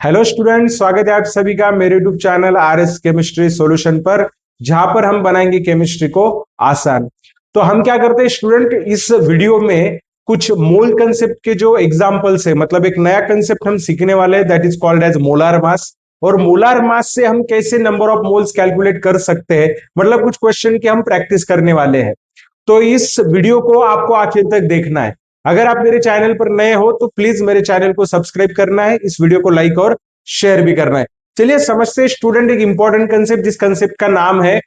Hello student, स्वागत है आप सभी का मेरे YouTube channel RS chemistry solution पर, जहां पर हम बनाएंगे केमिस्ट्री को आसान। तो हम क्या करते हैं स्टूडेंट, इस वीडियो में कुछ मोल कंसेप्ट के जो एग्जांपल्स है, मतलब एक नया कंसेप्ट हम सीखने वाले हैं, that is called as molar mass. और मोलार मास से हम कैसे नंबर ऑफ मोल्स कैलकुलेट कर सकते हैं, मतलब कुछ क्वेश्चन की हम प्रैक्टिस करने वाले हैं। तो इस वीडियो को आपको आखिर तक देखना है। अगर आप मेरे चैनल पर नए हो तो प्लीज मेरे चैनल को सब्सक्राइब करना है, इस वीडियो को लाइक और शेयर भी करना है। चलिए समझते हैं स्टूडेंट एक इंपॉर्टेंट कंसेप्ट, जिस कंसेप्ट का नाम है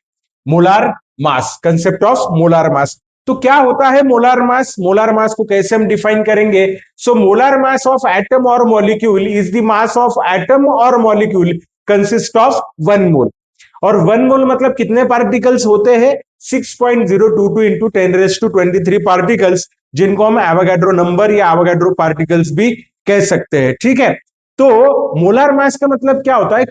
molar mass, concept of molar mass. तो क्या होता है मोलार मास? मोलार मास को कैसे हम डिफाइन करेंगे? सो मोलार मास ऑफ एटम और molecule is the mass of atom और मॉलिक्यूल कंसिस्ट ऑफ 1 मोल। और 1 मोल मतलब कितने पार्टिकल्स होते हैं? 6.022 इंटू 10⁻23 पार्टिकल्स, जिनको हम एवोगाड्रो नंबर या एवोगाड्रो पार्टिकल्स भी कह सकते हैं। ठीक है, तो मोलार मास का मतलब क्या होता है?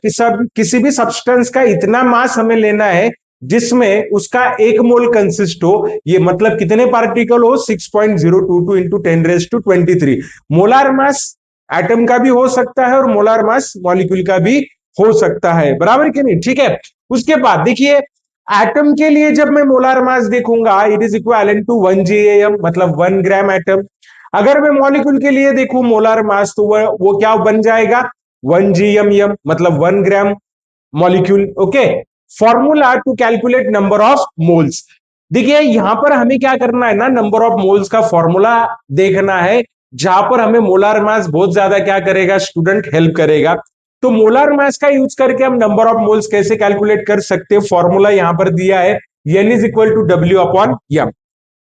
किसी भी सब्सटेंस का इतना मास हमें लेना है जिसमें उसका 1 मोल कंसिस्ट हो। ये मतलब कितने पार्टिकल हो? 6.022 इंटू 10⁻23। मोलार मास एटम का भी हो सकता है और मोलार मास मॉलिक्यूल का भी हो सकता है, बराबर कि नहीं? ठीक है, उसके बाद देखिए एटम के लिए जब मैं मोलार मास देखूंगा, it is equal to 1 GAM, मतलब 1 ग्राम एटम। अगर मैं मॉलिक्यूल के लिए देखूं मोलार मास, तो वो क्या बन जाएगा? 1 GMM, मतलब 1 gram molecule. Okay, formula to calculate number of moles. देखिए यहां पर हमें क्या करना है ना, नंबर ऑफ मोल्स का फॉर्मूला देखना है, जहां पर हमें मोलार मास बहुत ज्यादा क्या करेगा स्टूडेंट? हेल्प करेगा। तो मोलार मास का यूज करके हम नंबर ऑफ मोल्स कैसे कैलकुलेट कर सकते हैं? फॉर्मूला यहां पर दिया है, N is equal to W/M,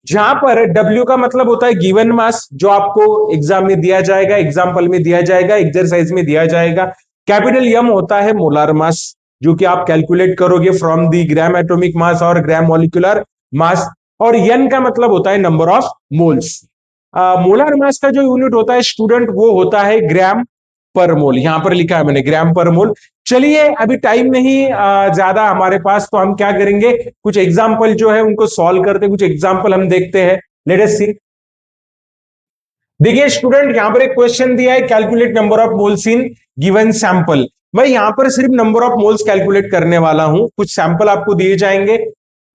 जहां पर W का मतलब होता है गिवन मास, जो आपको एग्जाम में दिया जाएगा, एग्जाम्पल में दिया जाएगा, एक्सरसाइज में दिया जाएगा। कैपिटल M होता है मोलार मास, जो कि आप कैलकुलेट करोगे from the gram atomic mass और ग्राम मॉलिक्यूलर मास। और N का मतलब होता है number of moles. Molar mass का जो यूनिट होता है स्टूडेंट, वो होता है ग्राम पर मोल। यहां पर लिखा है मैंने ग्राम पर मोल। चलिए अभी टाइम नहीं ज्यादा हमारे पास, तो हम क्या करेंगे, कुछ एग्जाम्पल जो है उनको सॉल्व करते हैं, कुछ एग्जाम्पल हम देखते हैं। लेट अस सी। देखिए स्टूडेंट, यहां पर एक क्वेश्चन दिया है, calculate number of moles in given sample. मैं यहां पर सिर्फ नंबर ऑफ मोल्स कैलकुलेट करने वाला हूं, कुछ सैंपल आपको दिए जाएंगे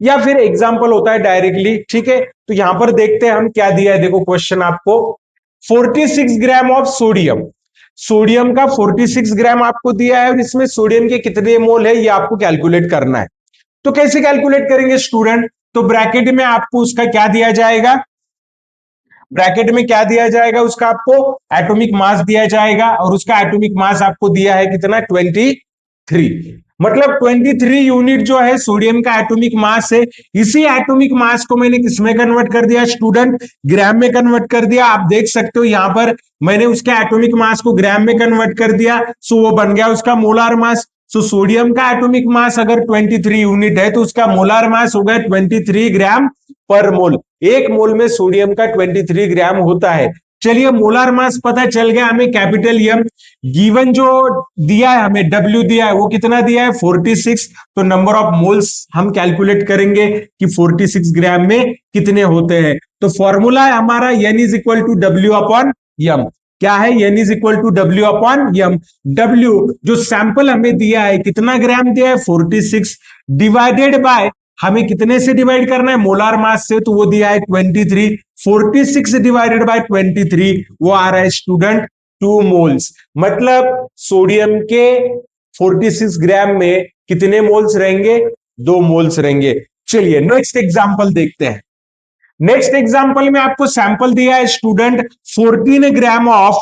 या फिर एग्जाम्पल होता है डायरेक्टली। ठीक है, तो यहां पर देखते हैं हम क्या दिया है। देखो क्वेश्चन आपको 46 ग्राम ऑफ सोडियम, सोडियम का 46 ग्राम आपको दिया है, और इसमें सोडियम के कितने मोल है ये आपको कैलकुलेट करना है। तो कैसे कैलकुलेट करेंगे स्टूडेंट? तो ब्रैकेट में आपको उसका क्या दिया जाएगा? ब्रैकेट में क्या दिया जाएगा? उसका आपको एटॉमिक मास दिया जाएगा, और उसका एटॉमिक मास आपको दिया है कितना? 23। मतलब 23 यूनिट जो है सोडियम का एटॉमिक मास है। इसी एटॉमिक मास को मैंने किसमें कन्वर्ट कर दिया स्टूडेंट? ग्राम में कन्वर्ट कर दिया। आप देख सकते हो यहां पर मैंने उसके एटॉमिक मास को ग्राम में कन्वर्ट कर दिया, सो वो बन गया उसका मोलार मास। सो सोडियम का एटॉमिक मास अगर 23 यूनिट है, तो उसका मोलार मास होगा 23 ग्राम पर मोल। 1 मोल में सोडियम का 23 ग्राम होता है। चलिए मोलार मास पता चल गया हमें, कैपिटल एम। गिवन जो दिया है हमें, डब्ल्यू दिया है, वो कितना दिया है? 46। तो नंबर ऑफ मोल्स हम कैलकुलेट करेंगे कि 46 ग्राम में कितने होते हैं। तो फॉर्मूला है हमारा N is equal to W/M। क्या है? N is equal to W/M। W जो सैंपल हमें दिया है, कितना ग्राम दिया है? 46, डिवाइडेड बाय, हमें कितने से डिवाइड करना है? मोलार मास से, तो वो दिया है 23। 46 डिवाइडेड बाय 23, वो आ रहा है स्टूडेंट 2 मोल्स। मतलब सोडियम के 46 ग्राम में कितने मोल्स रहेंगे? 2 मोल्स रहेंगे। चलिए नेक्स्ट एग्जांपल देखते हैं। नेक्स्ट एग्जांपल में आपको सैंपल दिया है स्टूडेंट 14 ग्राम ऑफ,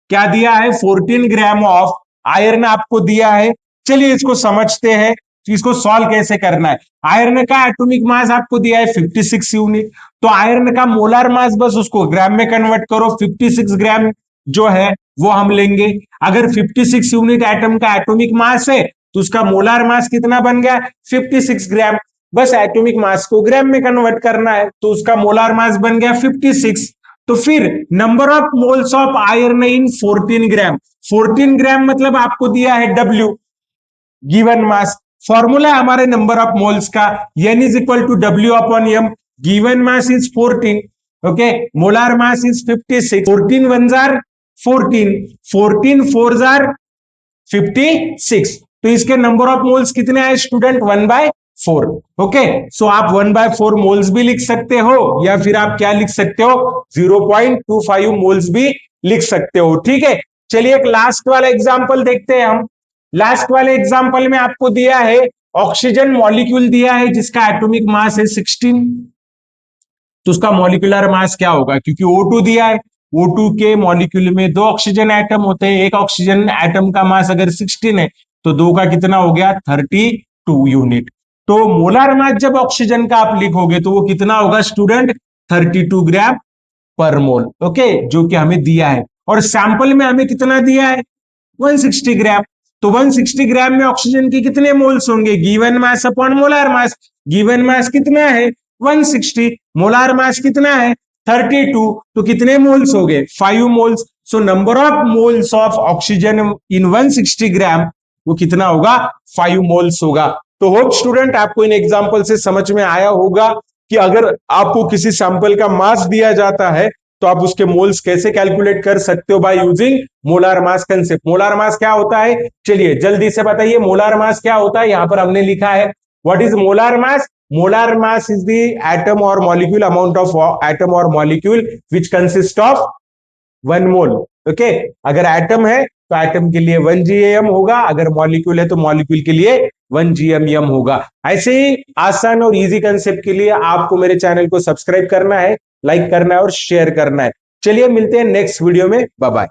क्या दिया है? 14 ग्राम ऑफ आयरन आपको दिया है। चलिए इसको समझते हैं, इसको सॉल्व कैसे करना है। आयरन का एटॉमिक मास आपको दिया है 56 यूनिट, तो आयरन का मोलार मास बस उसको ग्राम में कन्वर्ट करो। 56 ग्राम जो है वो हम लेंगे। अगर 56 यूनिट एटम का एटॉमिक मास है, तो उसका मोलार मास कितना बन गया? 56 ग्राम। बस एटॉमिक मास को ग्राम में कन्वर्ट करना है, तो उसका मोलार मास बन गया 56। तो फिर number of moles of iron in 14 gram, 14 gram मतलब आपको दिया है W, गिवन मास। फॉर्मूला हमारे नंबर ऑफ मोल्स का N is equal to W/M। Given mass is 14, okay, molar mass is 56। 14 1 जार 14, 14 4 जार 56। तो इसके नंबर ऑफ मोल्स कितने आए स्टूडेंट? 1/4। ओके, सो आप 1/4 मोल्स भी लिख सकते हो या फिर आप क्या लिख सकते हो 0.25 मोल्स भी लिख सकते हो। ठीक है, चलिए एक लास्ट वाला एग्जांपल देखते हैं हम। लास्ट वाले एग्जांपल में आपको दिया है ऑक्सीजन मॉलिक्यूल दिया है जिसका एटॉमिक मास है 16। तो उसका मॉलिक्यूलर मास क्या होगा? क्योंकि O2 दिया है, O2 के मॉलिक्यूल में 2 ऑक्सीजन एटम होते हैं, एक ऑक्सीजन एटम का मास अगर 16 है तो 2 का कितना हो गया? 32 यूनिट। तो मोलार मास जब ऑक्सीजन का आप लिखोगे तो वो कितना होगा स्टूडेंट? 32 ग्राम पर मोल। ओके, जो कि हमें दिया है, और सैंपल में हमें कितना दिया है? 160 ग्राम। तो 160 ग्राम में ऑक्सीजन के कितने मोल्स होंगे? Given mass upon molar mass. Given mass कितना है? 160। मोलार मास कितना है? 32। तो कितने मोल्स हो गए? 5 moles. So number of moles of oxygen in 160 ग्राम वो कितना होगा? 5 मोल्स होगा। तो होप स्टूडेंट आपको इन एग्जांपल से समझ में आया होगा कि अगर आपको किसी सैंपल का मास दिया जाता है तो आप उसके मोल्स कैसे कैलकुलेट कर सकते हो? By using molar mass concept. Molar mass क्या होता है? चलिए जल्दी से बताइए मोलार मास क्या होता है। यहां पर हमने लिखा है what is molar mass. Molar mass is the atom और मॉलिक्यूल अमाउंट ऑफ एटम और molecule which consist of 1 mole. Okay, अगर एटम है तो एटम के लिए 1 GAM होगा, अगर मॉलिक्यूल है तो मॉलिक्यूल के लिए 1 GMM होगा। ऐसे ही आसान और इजी कंसेप्ट के लिए आपको मेरे चैनल को सब्सक्राइब करना है, लाइक करना है और शेयर करना है। चलिए मिलते हैं नेक्स्ट वीडियो में, बाय बाय।